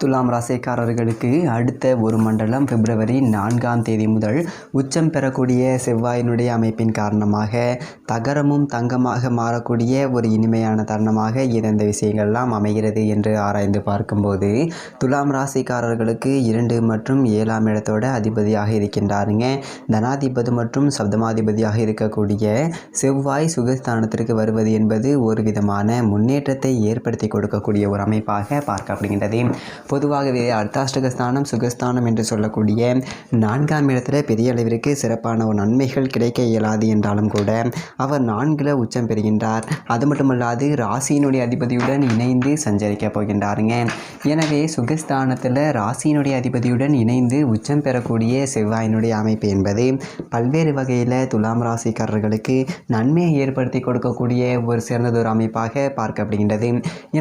துலாம் ராசிக்காரர்களுக்கு அடுத்த ஒரு மண்டலம் பிப்ரவரி 4ஆம் தேதி முதல் உச்சம் பெறக்கூடிய செவ்வாயினுடைய அமைப்பின் காரணமாக தகரமும் தங்கமாக மாறக்கூடிய ஒரு இனிமையான தருணமாக எந்தெந்த விஷயங்கள்லாம் அமைகிறது என்று ஆராய்ந்து பார்க்கும்போது துலாம் ராசிக்காரர்களுக்கு 2 மற்றும் 7ஆம் இடத்தோட அதிபதியாக இருக்கின்றாருங்க. தனாதிபதி மற்றும் சப்தமாதிபதியாக இருக்கக்கூடிய செவ்வாய் சுகஸ்தானத்திற்கு வருவது என்பது ஒரு விதமான முன்னேற்றத்தை ஏற்படுத்தி கொடுக்கக்கூடிய ஒரு அமைப்பாக பார்க்கப்படுகின்றது. பொதுவாகவே அர்த்தாஷ்டகஸ்தானம் சுகஸ்தானம் என்று சொல்லக்கூடிய 4ஆம் இடத்துல பெரிய அளவிற்கு சிறப்பான ஒரு நன்மைகள் கிடைக்க இயலாது என்றாலும் கூட அவர் 4ல் உச்சம் பெறுகின்றார். அது மட்டுமல்லாது ராசியினுடைய அதிபதியுடன் இணைந்து சஞ்சரிக்க போகின்றாருங்க. எனவே சுகஸ்தானத்தில் ராசியினுடைய அதிபதியுடன் இணைந்து உச்சம் பெறக்கூடிய செவ்வாயினுடைய அமைப்பு என்பது பல்வேறு வகையில் துலாம் ராசிக்காரர்களுக்கு நன்மையை ஏற்படுத்தி கொடுக்கக்கூடிய ஒரு சிறந்ததொரு அமைப்பாக பார்க்கப்படுகின்றது.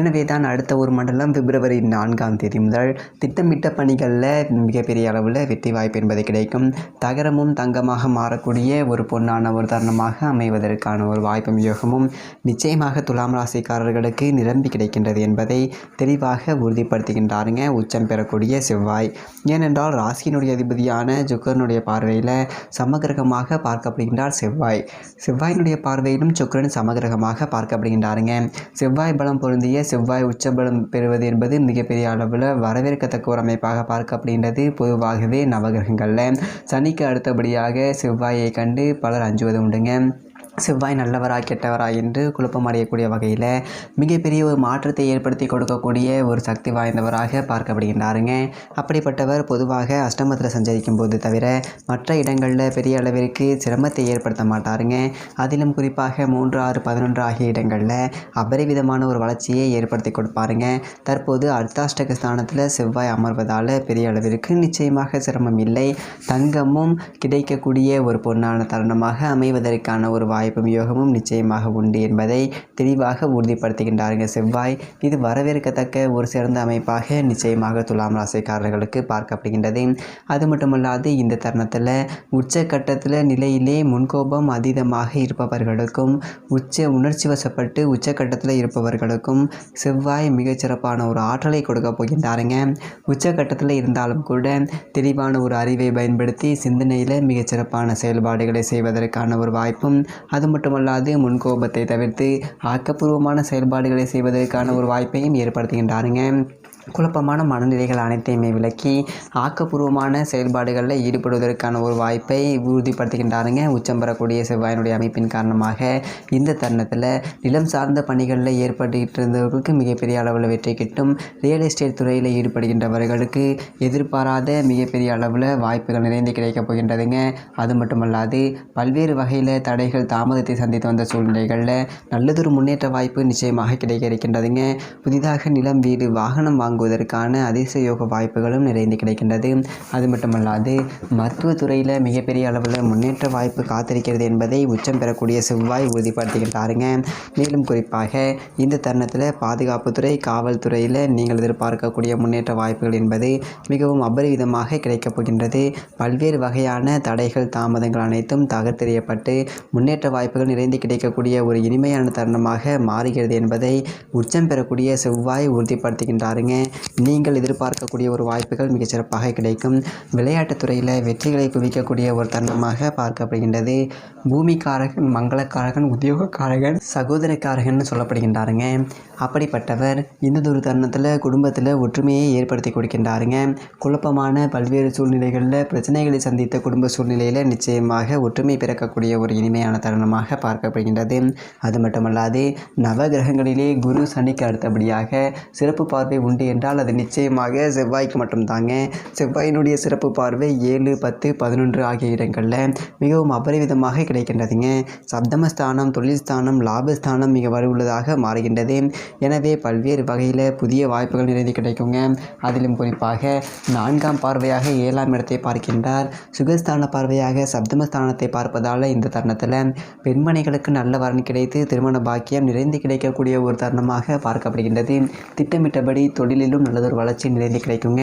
எனவே தான் அடுத்த ஒரு மண்டலம் பிப்ரவரி 4ஆம் தேதி முதல் திட்டமிட்ட பணிகளில் மிகப்பெரிய அளவில் வெற்றி வாய்ப்பு என்பது கிடைக்கும். தகரமும் தங்கமாக மாறக்கூடிய ஒரு பொன்னான ஒரு தருணமாக அமைவதற்கான ஒரு வாய்ப்பும் யோகமும் நிச்சயமாக துலாம் ராசிக்காரர்களுக்கு நிரம்பி கிடைக்கின்றது என்பதை தெளிவாக உறுதிப்படுத்துகின்றாருங்க உச்சம் பெறக்கூடிய செவ்வாய். ஏனென்றால் ராசியினுடைய அதிபதியான சுக்கிரனுடைய பார்வையில் சமகிரகமாக பார்க்கப்படுகின்றார் செவ்வாய். செவ்வாயினுடைய பார்வையிலும் சுக்கிரன் சமகிரகமாக பார்க்கப்படுகின்றாருங்க. செவ்வாய் பலம் பொருந்திய செவ்வாய் உச்ச பலம் பெறுவது என்பது மிகப்பெரிய அளவில் வரவேற்கத்தக்க ஒரு அமைப்பாக பார்க்கப்படுகின்றது. பொதுவாகவே நவகிரகங்களில் சனிக்கு அடுத்தபடியாக செவ்வாயை கண்டு பலர் அஞ்சுவது உண்டுங்க. செவ்வாய் நல்லவரா கெட்டவரா என்று குழப்பம் அடையக்கூடிய வகையில் மிகப்பெரிய ஒரு மாற்றத்தை ஏற்படுத்தி கொடுக்கக்கூடிய ஒரு சக்தி வாய்ந்தவராக பார்க்கப்படுகின்றாருங்க. அப்படிப்பட்டவர் பொதுவாக அஷ்டமத்தில் சஞ்சரிக்கும் போது தவிர மற்ற இடங்களில் பெரிய அளவிற்கு சிரமத்தை ஏற்படுத்த மாட்டாருங்க. அதிலும் குறிப்பாக 3, 6, 11 ஆகிய இடங்களில் அபரிவிதமான ஒரு வளர்ச்சியை ஏற்படுத்தி கொடுப்பாருங்க. தற்போது அர்த்தாஷ்டக ஸ்தானத்தில் செவ்வாய் அமர்வதால் பெரிய அளவிற்கு நிச்சயமாக சிரமம் இல்லை. தங்கமும் கிடைக்கக்கூடிய ஒரு பொன்னான தருணமாக அமைவதற்கான ஒரு வாய்ப்பும் யோகமும் நிச்சயமாக உண்டு என்பதை தெளிவாக உறுதிப்படுத்துகின்றாருங்க செவ்வாய். இது வரவேற்கத்தக்க ஒரு சிறந்த அமைப்பாக நிச்சயமாக துலாம் ராசிக்காரர்களுக்கு பார்க்கப்படுகின்றது. அது மட்டுமல்லாது இந்த தருணத்தில் உச்சக்கட்டத்தில் நிலையிலே முன்கோபம் அதீதமாக இருப்பவர்களுக்கும் உணர்ச்சி வசப்பட்டு உச்சக்கட்டத்தில் இருப்பவர்களுக்கும் செவ்வாய் மிகச்சிறப்பான ஒரு ஆற்றலை கொடுக்க போகின்றாருங்க. உச்சக்கட்டத்தில் இருந்தாலும் கூட தெளிவான ஒரு அறிவை பயன்படுத்தி சிந்தனையில் மிகச்சிறப்பான செயல்பாடுகளை செய்வதற்கான ஒரு வாய்ப்பும் அது மட்டுமல்லாது முன்கோபத்தை தவிர்த்து ஆக்கப்பூர்வமான செயல்பாடுகளை செய்வதற்கான ஒரு வாய்ப்பையும் ஏற்படுத்துகின்றாருங்க. குழப்பமான மனநிலைகள் அனைத்தையுமே விலக்கி ஆக்கப்பூர்வமான செயல்பாடுகளில் ஈடுபடுவதற்கான ஒரு வாய்ப்பை உறுதிப்படுத்துகின்றாருங்க. உச்சம் பெறக்கூடிய செவ்வாயினுடைய அமைப்பின் காரணமாக இந்த தருணத்தில் நிலம் சார்ந்த பணிகளில் ஏற்பட்டுக்கிட்டு இருந்தவர்களுக்கு மிகப்பெரிய அளவில் வெற்றி கிட்டும். ரியல் எஸ்டேட் துறையில் ஈடுபடுகின்றவர்களுக்கு எதிர்பாராத மிகப்பெரிய அளவில் வாய்ப்புகள் நிறைந்து கிடைக்கப் போகின்றதுங்க. அது மட்டுமல்லாது பல்வேறு வகையில் தடைகள் தாமதத்தை சந்தித்து வந்த சூழ்நிலைகளில் நல்லதொரு முன்னேற்ற வாய்ப்பு நிச்சயமாக கிடைக்க இருக்கின்றதுங்க. புதிதாக நிலம் வீடு வாகனம் வாங்குவதற்கான அதிர்ஷ்ட யோக வாய்ப்புகளும் நிறைந்து கிடைக்கின்றது. அது மட்டுமல்லாது மருத்துவத்துறையில் மிகப்பெரிய அளவில் முன்னேற்ற வாய்ப்பு காத்திருக்கிறது என்பதை உச்சம் பெறக்கூடிய செவ்வாய் உறுதிப்படுத்துகின்றாருங்க. மேலும் குறிப்பாக இந்த தருணத்தில் பாதுகாப்புத்துறை காவல்துறையில் நீங்கள் எதிர்பார்க்கக்கூடிய முன்னேற்ற வாய்ப்புகள் என்பது மிகவும் அபரிவிதமாக கிடைக்கப் போகின்றது. பல்வேறு வகையான தடைகள் தாமதங்கள் அனைத்தும் தகர்த்தெறியப்பட்டு முன்னேற்ற வாய்ப்புகள் நிறைந்து கிடைக்கக்கூடிய ஒரு இனிமையான தருணமாக மாறுகிறது என்பதை உச்சம் பெறக்கூடிய செவ்வாய் உறுதிப்படுத்துகின்றாருங்க. நீங்கள் எதிர்பார்க்கக்கூடிய ஒரு வாய்ப்புகள் மிகச்சிறப்பாக கிடைக்கும். விளையாட்டுத் துறையில் வெற்றிகளை குவிக்கக்கூடிய ஒரு தருணமாக பார்க்கப்படுகின்றது. பூமிக்காரகன், மங்களக்காரகன், உத்தியோகக்காரகன், சகோதரக்காரகன் சொல்லப்படுகின்றாருங்க. அப்படிப்பட்டவர் இந்ததொரு தருணத்தில் குடும்பத்தில் ஒற்றுமையை ஏற்படுத்தி கொடுக்கின்றாருங்க. குழப்பமான பல்வேறு சூழ்நிலைகளில் பிரச்சனைகளை சந்தித்த குடும்ப சூழ்நிலையில் நிச்சயமாக ஒற்றுமை பிறக்கக்கூடிய ஒரு இனிமையான தருணமாக பார்க்கப்படுகின்றது. அது மட்டுமல்லாது நவகிரகங்களிலே குரு சனிக்கு அடுத்தபடியாக சிறப்பு பார்வை உண்டு என்றால் அது நிச்சயமாக செவ்வாய்க்கு மட்டும்தாங்க. செவ்வாயினுடைய சிறப்பு பார்வை 7, 10, 11 ஆகிய இடங்களில் மிகவும் அபரிவிதமாக கிடைக்கின்றதுங்க. சப்தமஸ்தானம், தொழில் ஸ்தானம், லாபஸ்தானம் மிக வலுவுள்ளதாக மாறுகின்றது. எனவே பல்வேறு வகையில் புதிய வாய்ப்புகள் நிறைந்து கிடைக்குங்க. அதிலும் குறிப்பாக 4ஆம் பார்வையாக 7ஆம் இடத்தை பார்க்கின்றார். சுகஸ்தான பார்வையாக சப்தமஸ்தானத்தை பார்ப்பதால் இந்த தருணத்தில் பெண்மணிகளுக்கு நல்ல வரன் கிடைத்து திருமண பாக்கியம் நிறைந்து கிடைக்கக்கூடிய ஒரு தருணமாக பார்க்கப்படுகின்றது. திட்டமிட்டபடி தொழில் தொழிலிலும் நல்லதொரு வளர்ச்சி நிறைந்து கிடைக்குங்க.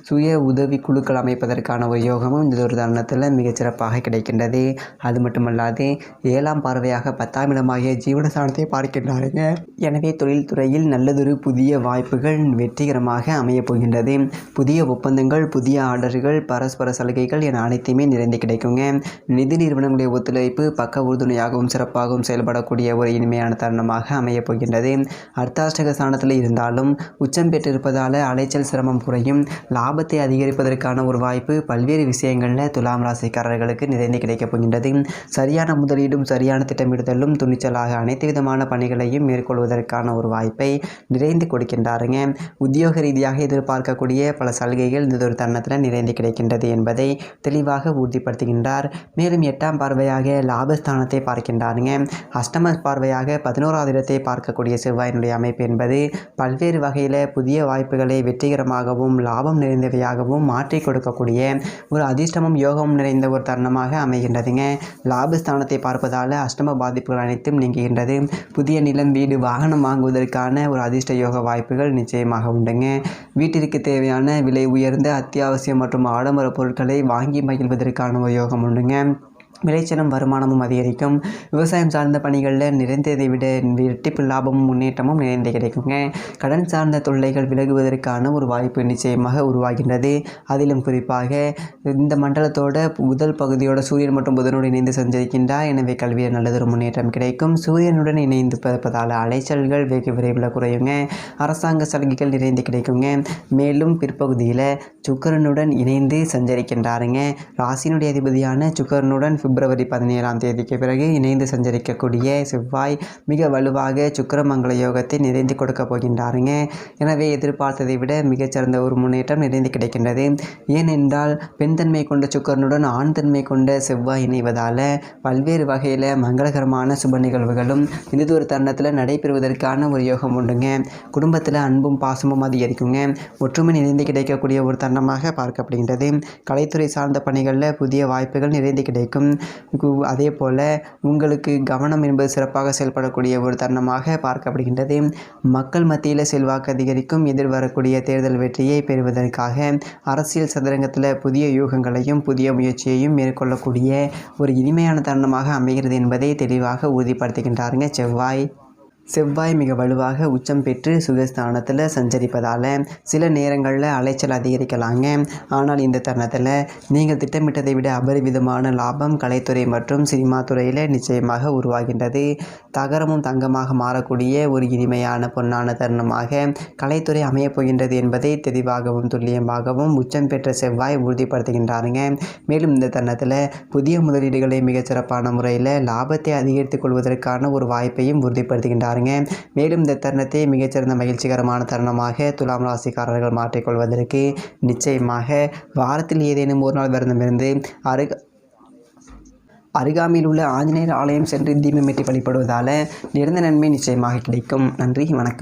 சுய உதவி குழுக்கள் அமைப்பதற்கான ஒரு யோகமும் இந்த ஒரு தருணத்தில் மிகச்சிறப்பாக கிடைக்கின்றது. அது மட்டுமல்லாது 7ஆம் பார்வையாக 10ஆம் இடமாகிய ஜீவனஸ்தானத்தை பார்க்கின்றாருங்க. எனவே தொழில்துறையில் நல்லதொரு புதிய வாய்ப்புகள் வெற்றிகரமாக அமையப் போகின்றது. புதிய ஒப்பந்தங்கள், புதிய ஆர்டர்கள், பரஸ்பர சலுகைகள் என அனைத்துமே நிறைந்து கிடைக்குங்க. நிதி நிறுவனங்களுடைய ஒத்துழைப்பு பக்க உறுதுணையாகவும் சிறப்பாகவும் செயல்படக்கூடிய ஒரு இனிமையான தருணமாக அமையப் போகின்றது. அர்த்தாஷ்டக ஸ்தானத்தில் இருந்தாலும் உச்சம் பெற்றிருப்பதால் அலைச்சல் சிரமம் குறையும். லாபத்தை அதிகரிப்பதற்கான ஒரு வாய்ப்பு பல்வேறு விஷயங்களில் துலாம் ராசிக்காரர்களுக்கு நிறைந்து கிடைக்கப் போகின்றது. சரியான முதலீடும் சரியான திட்டமிடுதலும் துணிச்சலாக அனைத்து விதமான பணிகளையும் மேற்கொள்வதற்கான ஒரு வாய்ப்பை நிறைந்து கொடுக்கின்றாருங்க. உத்தியோக ரீதியாக எதிர்பார்க்கக்கூடிய பல சலுகைகள் இந்த ஒரு தருணத்தில் நிறைந்து கிடைக்கின்றது என்பதை தெளிவாக உறுதிப்படுத்துகின்றார். மேலும் 8ஆம் பார்வையாக லாபஸ்தானத்தை பார்க்கின்றாருங்க. அஷ்டம பார்வையாக 11ஆவது இடத்தை பார்க்கக்கூடிய செவ்வாயினுடைய அமைப்பு என்பது பல்வேறு வகையில் புதிய வாய்ப்புகளை வெற்றிகரமாகவும் லாபம் நிறைந்தவையாகவும் மாற்றி கொடுக்கக்கூடிய ஒரு அதிர்ஷ்டமும் யோகமும் நிறைந்த ஒரு தருணமாக அமைகின்றதுங்க. லாபஸ்தானத்தை பார்ப்பதால் அஷ்டம பாதிப்புகள் அனைத்தும் நீங்குகின்றது. புதிய நிலம், வீடு, வாகனம் வாங்குவதற்கான ஒரு அதிர்ஷ்ட யோக வாய்ப்புகள் நிச்சயமாக உண்டுங்க. வீட்டிற்கு தேவையான விலை உயர்ந்த அத்தியாவசியம் மற்றும் ஆடம்பர பொருட்களை வாங்கி மகிழ்வதற்கான ஒரு யோகம் உண்டுங்க. விளைச்சலும் வருமானமும் அதிகரிக்கும். விவசாயம் சார்ந்த பணிகளில் நிறைந்ததை விட இரட்டிப்பு லாபமும் முன்னேற்றமும் நிறைந்து கிடைக்குங்க. கடன் சார்ந்த தொல்லைகள் விலகுவதற்கான ஒரு வாய்ப்பு நிச்சயமாக உருவாகின்றது. அதிலும் குறிப்பாக இந்த மண்டலத்தோட முதல் பகுதியோட சூரியன் மற்றும் புதனோடு இணைந்து சஞ்சரிக்கின்றார். எனவே கல்வியில் நல்லதொரு முன்னேற்றம் கிடைக்கும். சூரியனுடன் இணைந்து பார்ப்பதால் அலைச்சல்கள் வெகு விரைவில் குறையுங்க. அரசாங்க சலுகைகள் நிறைந்து கிடைக்குங்க. மேலும் பிற்பகுதியில் சுக்கிரனுடன் இணைந்து சஞ்சரிக்கின்றாருங்க. ராசியினுடைய அதிபதியான சுக்கிரனுடன் பிப்ரவரி 17ஆம் தேதிக்கு பிறகு இணைந்து சஞ்சரிக்கக்கூடிய செவ்வாய் மிக வலுவாக சுக்கிரமங்கல யோகத்தை நிறைந்து கொடுக்க போகின்றாருங்க. எனவே எதிர்பார்த்ததை விட மிகச்சிறந்த ஒரு முன்னேற்றம் நிறைந்து கிடைக்கின்றது. ஏனென்றால் பெண் தன்மை கொண்ட சுக்கிரனுடன் ஆண் தன்மை கொண்ட செவ்வாய் இணைவதால் பல்வேறு வகையில் மங்களகரமான சுப நிகழ்வுகளும் இந்த ஒரு தருணத்தில் நடைபெறுவதற்கான ஒரு யோகம் உண்டுங்க. குடும்பத்தில் அன்பும் பாசமும் அதிகரிக்குங்க. ஒற்றுமை நிறைந்து கிடைக்கக்கூடிய ஒரு தருணமாக பார்க்கப்படுகின்றது. கலைத்துறை சார்ந்த பணிகளில் புதிய வாய்ப்புகள் நிறைந்து கிடைக்கும். அதே போல் உங்களுக்கு கவனம் என்பது சிறப்பாக செயல்படக்கூடிய ஒரு தருணமாக பார்க்கப்படுகின்றது. மக்கள் மத்தியில் செல்வாக்கு அதிகரிக்கும். எதிர்வரக்கூடிய தேர்தல் வெற்றியை பெறுவதற்காக அரசியல் சதுரங்கத்தில் புதிய யூகங்களையும் புதிய முயற்சியையும் மேற்கொள்ளக்கூடிய ஒரு இனிமையான தருணமாக அமைகிறது என்பதை தெளிவாக உறுதிப்படுத்துகின்றாருங்க செவ்வாய் மிக வலுவாக உச்சம் பெற்று சுகஸ்தானத்தில் சஞ்சரிப்பதால் சில நேரங்களில் அலைச்சல் அதிகரிக்கலாங்க. ஆனால் இந்த தருணத்தில் நீங்கள் திட்டமிட்டதை விட அபரிவிதமான லாபம் கலைத்துறை மற்றும் சினிமா துறையில் நிச்சயமாக உருவாகின்றது. தகரமும் தங்கமாக மாறக்கூடிய ஒரு இனிமையான பொன்னான தருணமாக கலைத்துறை அமையப் போகின்றது என்பதை தெளிவாகவும் துல்லியமாகவும் உச்சம் பெற்ற செவ்வாய் உறுதிப்படுத்துகின்றாருங்க. மேலும் இந்த தருணத்தில் புதிய முதலீடுகளை மிகச்சிறப்பான முறையில் லாபத்தை அதிகரித்துக் கொள்வதற்கான ஒரு வாய்ப்பையும் உறுதிப்படுத்துகின்றாருங்க. மேலும் இந்த தருணத்தை மிகச்சிறந்த மகிழ்ச்சிகரமான தருணமாக துலாம் ராசிக்காரர்கள் மாற்றிக்கொள்வதற்கு நிச்சயமாக வாரத்தில் ஏதேனும் ஒரு நாள் விரதமிருந்து அருகாமையில் உள்ள ஆஞ்சநேயர் ஆலயம் சென்று தீபமேற்றி வழிபடுவதால் நிறைந்த நன்மை நிச்சயமாக கிடைக்கும். நன்றி, வணக்கம்.